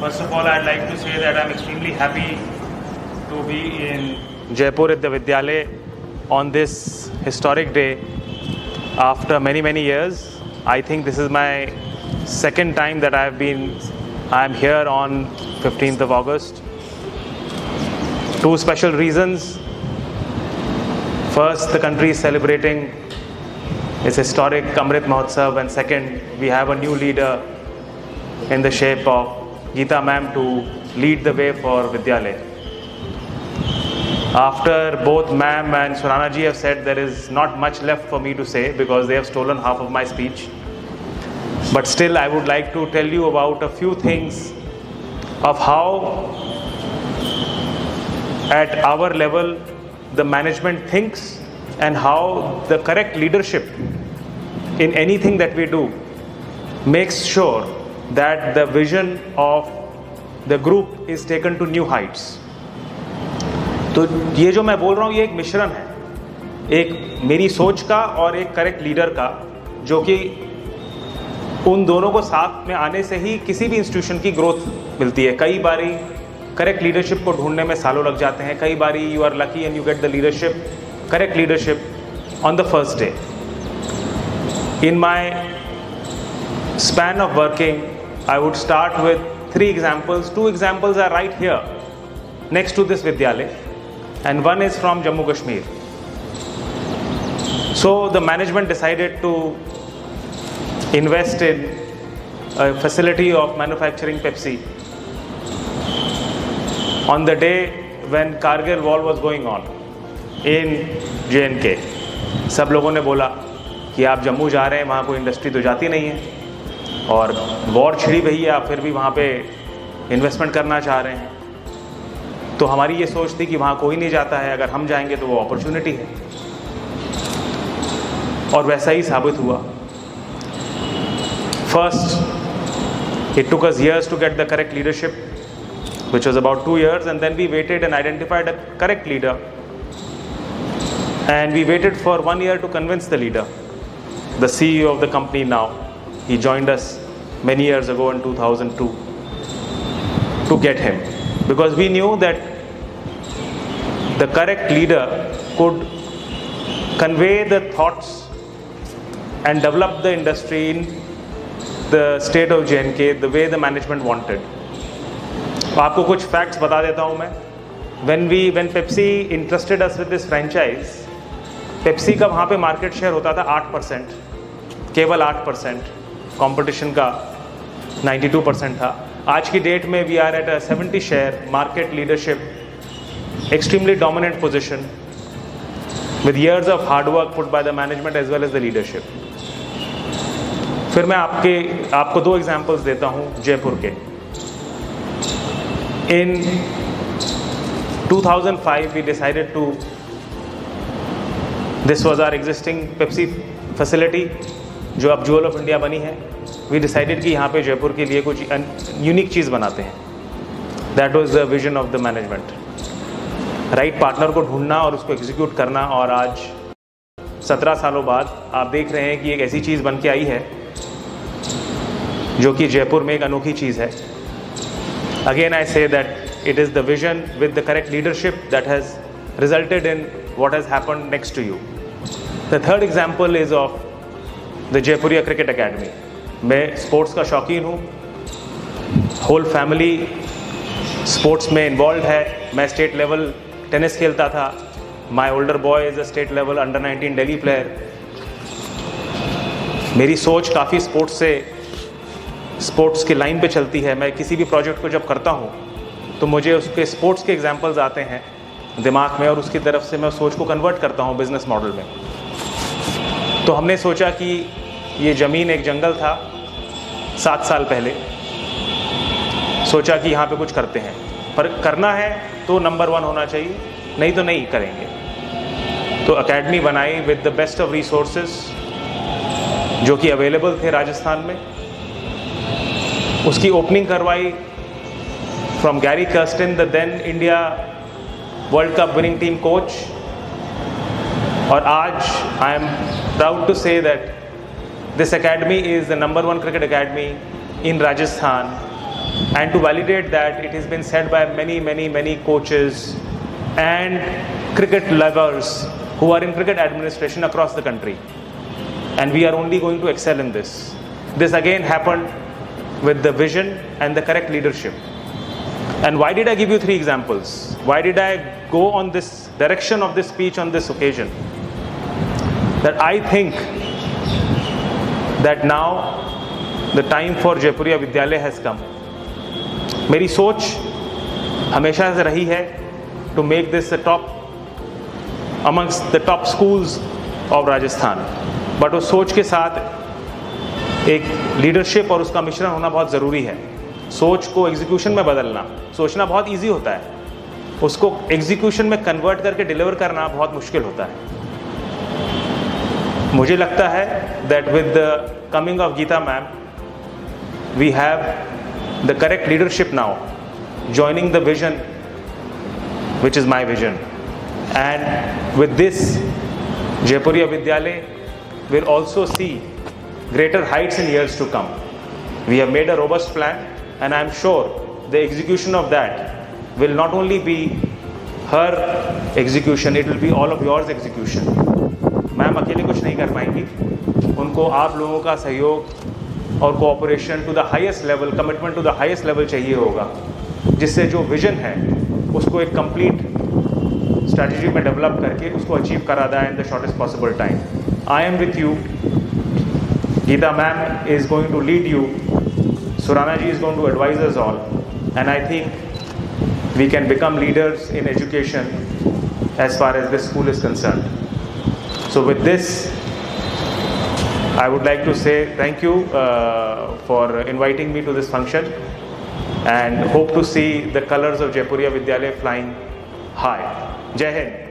First of all, I'd like to say that I'm extremely happy to be in Jaipur at the Vidyalaya on this historic day after many years. I think this is my second time that I'm here on 15th of August. Two special reasons. First, the country is celebrating its historic Amrit Mahotsav, and second, we have a new leader in the shape of Geeta ma'am to lead the way for Vidyalaya. After both ma'am and Surana ji have said, there is not much left for me to say because they have stolen half of my speech. But still, I would like to tell you about a few things of how at our level the management thinks and how the correct leadership in anything that we do makes sure that the vision of the group is taken to new heights. तो ये जो मैं बोल रहा हूँ ये एक मिश्रण है, एक मेरी सोच का और एक करेक्ट लीडर का, जो कि उन दोनों को साथ में आने से ही किसी भी इंस्टीट्यूशन की ग्रोथ मिलती है. कई बारी करेक्ट लीडरशिप को ढूंढने में सालों लग जाते हैं, कई बारी you are lucky and you get the leadership, correct leadership on the first day. In my span of working, I would start with 3 examples. 2 examples are right here next to this Vidyalaya, and one is from Jammu Kashmir. So the management decided to invest in a facility of manufacturing Pepsi on the day when Kargil war was going on in J&K. सब लोगों ने बोला कि आप जम्मू जा रहे हैं, वहाँ कोई इंडस्ट्री तो जाती नहीं है, और वॉर छिड़ी हुई है, आप फिर भी वहाँ पे इन्वेस्टमेंट करना चाह रहे हैं. तो हमारी ये सोच थी कि वहाँ कोई नहीं जाता है, अगर हम जाएंगे तो वो अपॉर्चुनिटी है, और वैसा ही साबित हुआ. First, it took us years to get the correct leadership, which was about 2 years, and then we waited and identified a correct leader, and we waited for 1 year to convince the leader, the CEO of the company now. He joined us many years ago in 2002 to get him, because we knew that the correct leader could convey the thoughts and develop the industry in the state of J&K the way the management wanted. आपको कुछ facts बता देता हूँ मैं. When Pepsi interested us with this franchise, Pepsi का वहाँ पे market share होता था 8%, केवल 8%. कंपटीशन का 92% था. आज की डेट में we are at a 70 share, market leadership, extremely dominant position with years of hard work put by the management as well as the leadership. फिर मैं आपको 2 एग्जांपल्स देता हूँ जयपुर के. In 2005 we decided to, this was our existing Pepsi facility जो अब jewel of India बनी है. वी डिसाइडेड कि यहाँ पे जयपुर के लिए कुछ यूनिक चीज़ बनाते हैं. That was the vision of the management. Right partner को ढूंढना और उसको एग्जीक्यूट करना, और आज 17 सालों बाद आप देख रहे हैं कि एक ऐसी चीज़ बन के आई है जो कि जयपुर में एक अनोखी चीज़ है. Again I say that it is the vision with the correct leadership that has resulted in what has happened next to you. The third example is of the Jaipuria cricket academy. मैं स्पोर्ट्स का शौकीन हूँ, whole family sports में involve है. मैं state level tennis खेलता था. My older boy is a state level under 19 Delhi player. मेरी सोच काफ़ी स्पोर्ट्स की लाइन पे चलती है. मैं किसी भी प्रोजेक्ट को जब करता हूँ तो मुझे उसके स्पोर्ट्स के एग्जांपल्स आते हैं दिमाग में, और उसकी तरफ से मैं सोच को कन्वर्ट करता हूँ बिजनेस मॉडल में. तो हमने सोचा कि ये ज़मीन एक जंगल था 7 साल पहले. सोचा कि यहाँ पे कुछ करते हैं, पर करना है तो नंबर 1 होना चाहिए, नहीं तो नहीं करेंगे. तो एकेडमी बनाई with the best of resources जो कि अवेलेबल थे राजस्थान में. उसकी ओपनिंग करवाई from Gary Kirsten, the then India world cup winning team coach. और आज I am proud to say that this academy is the number 1 cricket academy in Rajasthan and to validate that, it has been said by many coaches and cricket lovers who are in cricket administration across the country. And we are only going to excel in this. This again happened with the vision and the correct leadership. And why did I give you 3 examples? Why did I go on this direction of this speech on this occasion? That I think that now the time for Jaipuria Vidyalaya has come. मेरी सोच हमेशा से रही है to make this the top amongst the top schools of Rajasthan. But उस सोच के साथ एक लीडरशिप और उसका मिश्रण होना बहुत ज़रूरी है. सोच को एग्जीक्यूशन में बदलना, सोचना बहुत इजी होता है, उसको एग्जीक्यूशन में कन्वर्ट करके डिलीवर करना बहुत मुश्किल होता है. मुझे लगता है that with the coming of Geeta ma'am we have the correct leadership now joining the vision which is my vision, and with this Jaipuria Vidyalaya will also see greater heights in years to come. We have made a robust plan, and I am sure the execution of that will not only be her execution, it will be all of yours execution. Ma'am अकेले कुछ नहीं कर पाएंगी, उनको आप लोगों का सहयोग और cooperation to the highest level, commitment to the highest level चाहिए होगा, जिससे जो विजन है उसको एक कंप्लीट स्ट्रैटेजी में डेवलप करके उसको अचीव करा दें in the shortest possible time. I am with you. Geeta ma'am is going to lead you. Surana ji is going to advise us all. And I think we can become leaders in education as far as this school is concerned. So with this, I would like to say thank you for inviting me to this function, and hope to see the colors of Jaipuria Vidyalaya flying high. Jai Hind.